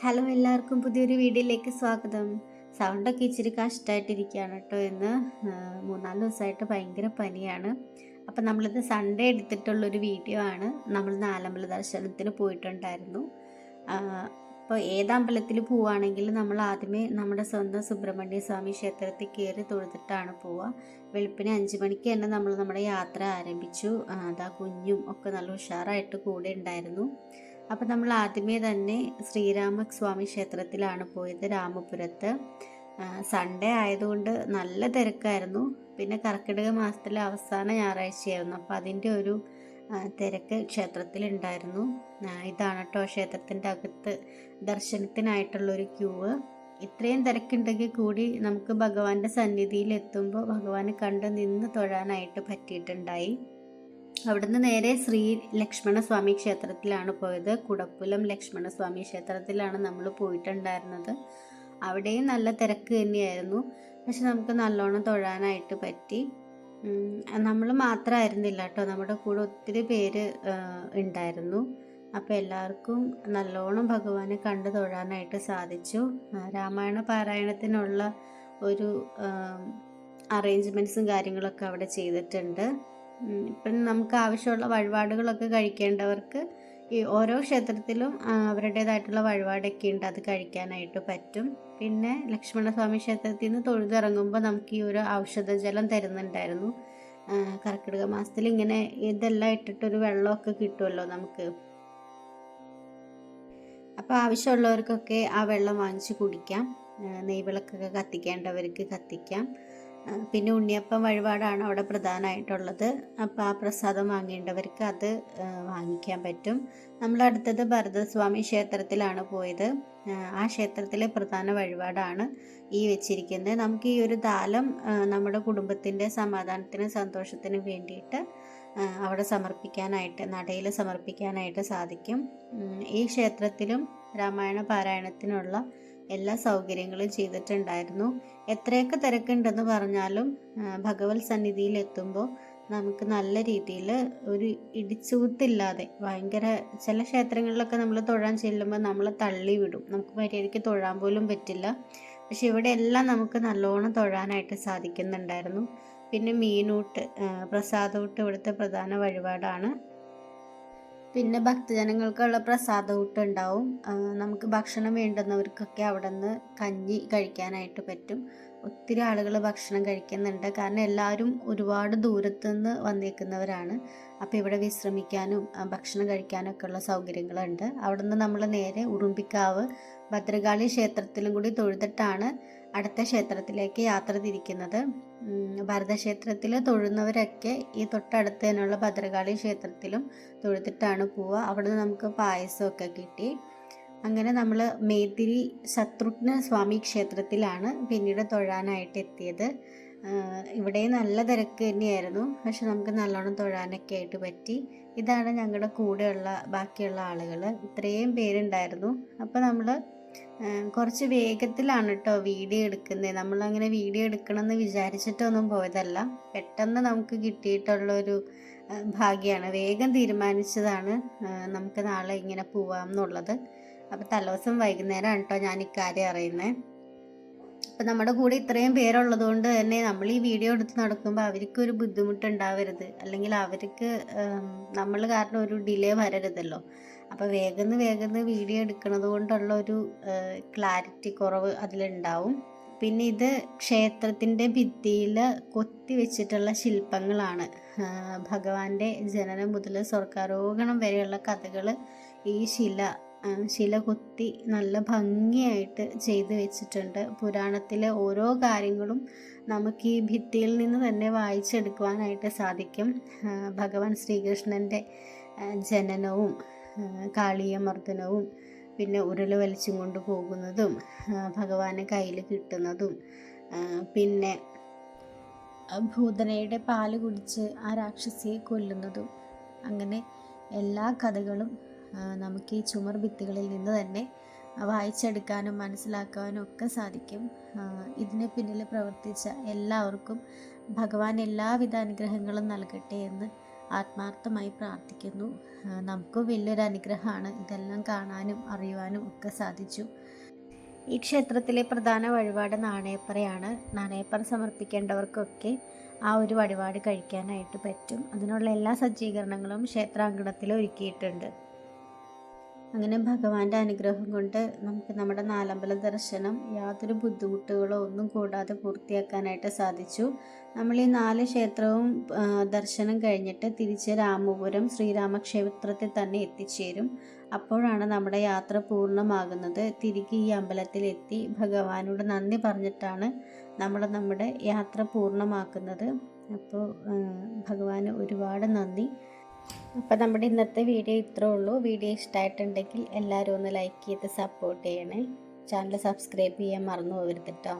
Hello, എല്ലാവർക്കും പുതിയൊരു വീഡിയോയിലേക്ക് സ്വാഗതം. സൗണ്ടൊക്കെ ഇച്ചിരി കഷ്ടമായിട്ടിരിക്കുകയാണ് കേട്ടോ. ഇന്ന് 3-4 ദിവസമായിട്ട് ഭയങ്കര പനിയാണ്. അപ്പം നമ്മളിത് സൺഡേ എടുത്തിട്ടുള്ളൊരു വീഡിയോ ആണ്. നമ്മൾ നാലമ്പല ദർശനത്തിന് പോയിട്ടുണ്ടായിരുന്നു. അപ്പോൾ ഏതമ്പലത്തിൽ പോവുകയാണെങ്കിലും നമ്മൾ ആദ്യമേ നമ്മുടെ സ്വന്തം സുബ്രഹ്മണ്യ സ്വാമി ക്ഷേത്രത്തിൽ കയറി തൊഴുതിട്ടാണ് പോവുക. വെളുപ്പിന് 5 മണിക്ക് തന്നെ നമ്മൾ നമ്മുടെ യാത്ര ആരംഭിച്ചു. അതാ കുഞ്ഞും ഒക്കെ നല്ല ഉഷാറായിട്ട് കൂടെ ഉണ്ടായിരുന്നു. അപ്പം നമ്മൾ ആദ്യമേ തന്നെ ശ്രീരാമസ്വാമി ക്ഷേത്രത്തിലാണ് പോയത്, രാമപുരത്ത്. സൺഡേ ആയതുകൊണ്ട് നല്ല തിരക്കായിരുന്നു. പിന്നെ കർക്കിടക മാസത്തിലെ അവസാന ഞായറാഴ്ചയായിരുന്നു, അപ്പോൾ അതിൻ്റെ ഒരു തിരക്ക് ക്ഷേത്രത്തിലുണ്ടായിരുന്നു. ഇതാണ് കേട്ടോ ക്ഷേത്രത്തിൻ്റെ അകത്ത് ദർശനത്തിനായിട്ടുള്ളൊരു ക്യൂവ്. ഇത്രയും തിരക്കുണ്ടെങ്കിൽ കൂടി നമുക്ക് ഭഗവാന്റെ സന്നിധിയിൽ എത്തുമ്പോൾ ഭഗവാനെ കണ്ട് നിന്ന് തൊഴാനായിട്ട് പറ്റിയിട്ടുണ്ടായി. അവിടുന്ന് നേരെ ശ്രീ ലക്ഷ്മണസ്വാമി ക്ഷേത്രത്തിലാണ് പോയത്. കുടപ്പുലം ലക്ഷ്മണസ്വാമി ക്ഷേത്രത്തിലാണ് നമ്മൾ പോയിട്ടുണ്ടായിരുന്നത്. അവിടെയും നല്ല തിരക്ക് തന്നെയായിരുന്നു. പക്ഷെ നമുക്ക് നല്ലോണം തൊഴാനായിട്ട് പറ്റി. നമ്മൾ മാത്രമായിരുന്നില്ല കേട്ടോ, നമ്മുടെ കൂടെ ഒത്തിരി പേര് ഉണ്ടായിരുന്നു. അപ്പോൾ എല്ലാവർക്കും നല്ലോണം ഭഗവാനെ കണ്ട് തൊഴാനായിട്ട് സാധിച്ചു. രാമായണ പാരായണത്തിനുള്ള ഒരു അറേഞ്ച്മെൻറ്റ്സും കാര്യങ്ങളൊക്കെ അവിടെ ചെയ്തിട്ടുണ്ട്. ഇപ്പം നമുക്ക് ആവശ്യമുള്ള വഴിപാടുകളൊക്കെ കഴിക്കേണ്ടവർക്ക് ഈ ഓരോ ക്ഷേത്രത്തിലും അവരുടേതായിട്ടുള്ള വഴിപാടൊക്കെ ഉണ്ട്, അത് കഴിക്കാനായിട്ട് പറ്റും. പിന്നെ ലക്ഷ്മണസ്വാമി ക്ഷേത്രത്തിൽ നിന്ന് തൊഴുതിറങ്ങുമ്പോൾ നമുക്ക് ഈ ഒരു ഔഷധജലം തരുന്നുണ്ടായിരുന്നു. കർക്കിടക മാസത്തിൽ ഇങ്ങനെ ഇതെല്ലാം ഇട്ടിട്ടൊരു വെള്ളമൊക്കെ കിട്ടുമല്ലോ നമുക്ക്. അപ്പോൾ ആവശ്യമുള്ളവർക്കൊക്കെ ആ വെള്ളം വാങ്ങിച്ച് കുടിക്കാം. നെയ്വിളക്കൊക്കെ കത്തിക്കേണ്ടവർക്ക് കത്തിക്കാം. പിന്നെ ഉണ്ണിയപ്പം വഴിപാടാണ് അവിടെ പ്രധാനമായിട്ടുള്ളത്. അപ്പോൾ ആ പ്രസാദം വാങ്ങേണ്ടവർക്ക് അത് വാങ്ങിക്കാൻ പറ്റും. നമ്മളടുത്തത് ഭരതസ്വാമി ക്ഷേത്രത്തിലാണ് പോയത്. ആ ക്ഷേത്രത്തിലെ പ്രധാന വഴിപാടാണ് ഈ വെച്ചിരിക്കുന്നത്. നമുക്ക് ഈ ഒരു താലം നമ്മുടെ കുടുംബത്തിൻ്റെ സമാധാനത്തിനും സന്തോഷത്തിനും വേണ്ടിയിട്ട് അവിടെ സമർപ്പിക്കാനായിട്ട്, നടയിൽ സമർപ്പിക്കാനായിട്ട് സാധിക്കും. ഈ ക്ഷേത്രത്തിലും രാമായണ പാരായണത്തിനുള്ള എല്ലാ സൗകര്യങ്ങളും ചെയ്തിട്ടുണ്ടായിരുന്നു. എത്രയൊക്കെ തിരക്കുണ്ടെന്ന് പറഞ്ഞാലും ഭഗവത് സന്നിധിയിൽ എത്തുമ്പോൾ നമുക്ക് നല്ല രീതിയിൽ ഒരു ഇടിച്ചുകുത്തില്ലാതെ, ഭയങ്കര ചില ക്ഷേത്രങ്ങളിലൊക്കെ നമ്മൾ തൊഴാൻ ചെല്ലുമ്പോൾ നമ്മൾ തള്ളി വിടും, നമുക്ക് മര്യാദയ്ക്ക് തൊഴാൻ പോലും പറ്റില്ല. പക്ഷെ ഇവിടെ എല്ലാം നമുക്ക് നല്ലോണം തൊഴാനായിട്ട് സാധിക്കുന്നുണ്ടായിരുന്നു. പിന്നെ മീനൂട്ട്, പ്രസാദൂട്ട് ഇവിടുത്തെ പ്രധാന വഴിപാടാണ്. പിന്നെ ഭക്തജനങ്ങൾക്കുള്ള പ്രസാദൂട്ട് ഉണ്ടാവും. നമുക്ക് ഭക്ഷണം വേണ്ടുന്നവർക്കൊക്കെ അവിടെ നിന്ന് കഞ്ഞി കഴിക്കാനായിട്ട് പറ്റും. ഒത്തിരി ആളുകൾ ഭക്ഷണം കഴിക്കുന്നുണ്ട്, കാരണം എല്ലാവരും ഒരുപാട് ദൂരത്തു നിന്ന് വന്നേക്കുന്നവരാണ്. അപ്പോൾ ഇവിടെ വിശ്രമിക്കാനും ഭക്ഷണം കഴിക്കാനൊക്കെ ഉള്ള സൗകര്യങ്ങളുണ്ട്. അവിടെ നിന്ന് നമ്മൾ നേരെ ഉറുമ്പിക്കാവ് ഭദ്രകാളി ക്ഷേത്രത്തിലും കൂടി തൊഴുതിട്ടാണ് അടുത്ത ക്ഷേത്രത്തിലേക്ക് യാത്ര തിരിക്കുന്നത്. ഭരതക്ഷേത്രത്തിൽ തൊഴുന്നവരൊക്കെ ഈ തൊട്ടടുത്ത് തന്നെയുള്ള ഭദ്രകാളി ക്ഷേത്രത്തിലും തൊഴുതിട്ടാണ് പോവുക. അവിടെ നിന്ന് നമുക്ക് പായസമൊക്കെ കിട്ടി. അങ്ങനെ നമ്മൾ മേതിരി ശത്രുഘ്ന സ്വാമി ക്ഷേത്രത്തിലാണ് പിന്നീട് തൊഴാനായിട്ട് എത്തിയത്. ഇവിടെ നല്ല തിരക്ക് തന്നെയായിരുന്നു, പക്ഷെ നമുക്ക് നല്ലോണം തൊഴാനൊക്കെ ആയിട്ട് പറ്റി. ഇതാണ് ഞങ്ങളുടെ കൂടെയുള്ള ബാക്കിയുള്ള ആളുകൾ, ഇത്രയും പേരുണ്ടായിരുന്നു. അപ്പോൾ നമ്മൾ കുറച്ച് വേഗത്തിലാണ് കേട്ടോ വീഡിയോ എടുക്കുന്നത്. നമ്മളങ്ങനെ വീഡിയോ എടുക്കണമെന്ന് വിചാരിച്ചിട്ടൊന്നും പോയതല്ല, പെട്ടെന്ന് നമുക്ക് കിട്ടിയിട്ടുള്ളൊരു ഭാഗ്യമാണ്. വേഗം തീരുമാനിച്ചതാണ് നമുക്ക് നാളെ ഇങ്ങനെ പോവാം എന്നുള്ളത്. അപ്പോൾ തലേദിവസം വൈകുന്നേരമാണ് കേട്ടോ ഞാൻ ഇക്കാര്യം അറിയുന്നത്. അപ്പം നമ്മുടെ കൂടെ ഇത്രയും പേരുള്ളത് കൊണ്ട് തന്നെ നമ്മൾ ഈ വീഡിയോ എടുത്ത് നടക്കുമ്പോൾ അവർക്കൊരു ബുദ്ധിമുട്ടുണ്ടാവരുത്, അല്ലെങ്കിൽ അവർക്ക് നമ്മൾ കാരണം ഒരു ഡിലേ വരരുതല്ലോ. അപ്പോൾ വേഗന്ന് വീഡിയോ എടുക്കുന്നത് കൊണ്ടുള്ള ഒരു ക്ലാരിറ്റി കുറവ് അതിലുണ്ടാവും. പിന്നെ ഇത് ക്ഷേത്രത്തിൻ്റെ ഭിത്തിയിൽ കൊത്തി വെച്ചിട്ടുള്ള ശില്പങ്ങളാണ്. ഭഗവാന്റെ ജനനം മുതൽ സ്വർഗാരോഹണം വരെയുള്ള കഥകൾ ഈ ശില കൊത്തി നല്ല ഭംഗിയായിട്ട് ചെയ്തു വെച്ചിട്ടുണ്ട്. പുരാണത്തിലെ ഓരോ കാര്യങ്ങളും നമുക്ക് ഈ ഭിത്തിയിൽ നിന്ന് തന്നെ വായിച്ചെടുക്കുവാനായിട്ട് സാധിക്കും. ഭഗവാൻ ശ്രീകൃഷ്ണൻ്റെ ജനനവും കാളിയമർദ്ദനവും പിന്നെ ഉരുള വലിച്ചും കൊണ്ട് പോകുന്നതും ഭഗവാനെ കയ്യിൽ കിട്ടുന്നതും പിന്നെ ഭൂതനയുടെ പാല് കുടിച്ച് ആ രാക്ഷസിയെ കൊല്ലുന്നതും, അങ്ങനെ എല്ലാ കഥകളും നമുക്ക് ഈ ചുമർ ഭിത്തികളിൽ നിന്ന് തന്നെ വായിച്ചെടുക്കാനും മനസ്സിലാക്കാനും ഒക്കെ സാധിക്കും. ഇതിന് പിന്നിൽ പ്രവർത്തിച്ച എല്ലാവർക്കും ഭഗവാൻ എല്ലാവിധ അനുഗ്രഹങ്ങളും നൽകട്ടെ എന്ന് ആത്മാർത്ഥമായി പ്രാർത്ഥിക്കുന്നു. നമുക്കും വലിയൊരു അനുഗ്രഹമാണ് ഇതെല്ലാം കാണാനും അറിയുവാനും ഒക്കെ സാധിച്ചു. ഈ ക്ഷേത്രത്തിലെ പ്രധാന വഴിപാട് നാണയപ്പറയാണ്. നാണയപ്പറ സമർപ്പിക്കേണ്ടവർക്കൊക്കെ ആ ഒരു വഴിപാട് കഴിക്കാനായിട്ട് പറ്റും. അതിനുള്ള എല്ലാ സജ്ജീകരണങ്ങളും ക്ഷേത്രാങ്കണത്തിൽ ഒരുക്കിയിട്ടുണ്ട്. അങ്ങനെ ഭഗവാന്റെ അനുഗ്രഹം കൊണ്ട് നമുക്ക് നമ്മുടെ നാലമ്പല ദർശനം യാതൊരു ബുദ്ധിമുട്ടുകളോ ഒന്നും കൂടാതെ പൂർത്തിയാക്കാനായിട്ട് സാധിച്ചു. നമ്മൾ ഈ 4 ക്ഷേത്രവും ദർശനം കഴിഞ്ഞിട്ട് തിരിച്ച് രാമപുരം ശ്രീരാമക്ഷേത്രത്തിൽ തന്നെ എത്തിച്ചേരും. അപ്പോഴാണ് നമ്മുടെ യാത്ര പൂർണ്ണമാകുന്നത്. തിരികെ ഈ അമ്പലത്തിലെത്തി ഭഗവാനോട് നന്ദി പറഞ്ഞിട്ടാണ് നമ്മുടെ യാത്ര പൂർണ്ണമാക്കുന്നത്. അപ്പോൾ ഭഗവാന് ഒരുപാട് നന്ദി. അപ്പോൾ നമ്മുടെ ഇന്നത്തെ വീഡിയോ ഇത്രേ ഉള്ളൂ. വീഡിയോ ഇഷ്ടമായിട്ടുണ്ടെങ്കിൽ എല്ലാവരും ഒന്ന് ലൈക്ക് ചെയ്ത് സപ്പോർട്ട് ചെയ്യണേ. ചാനൽ സബ്സ്ക്രൈബ് ചെയ്യാൻ മറന്നു പോകരുത് കേട്ടോ.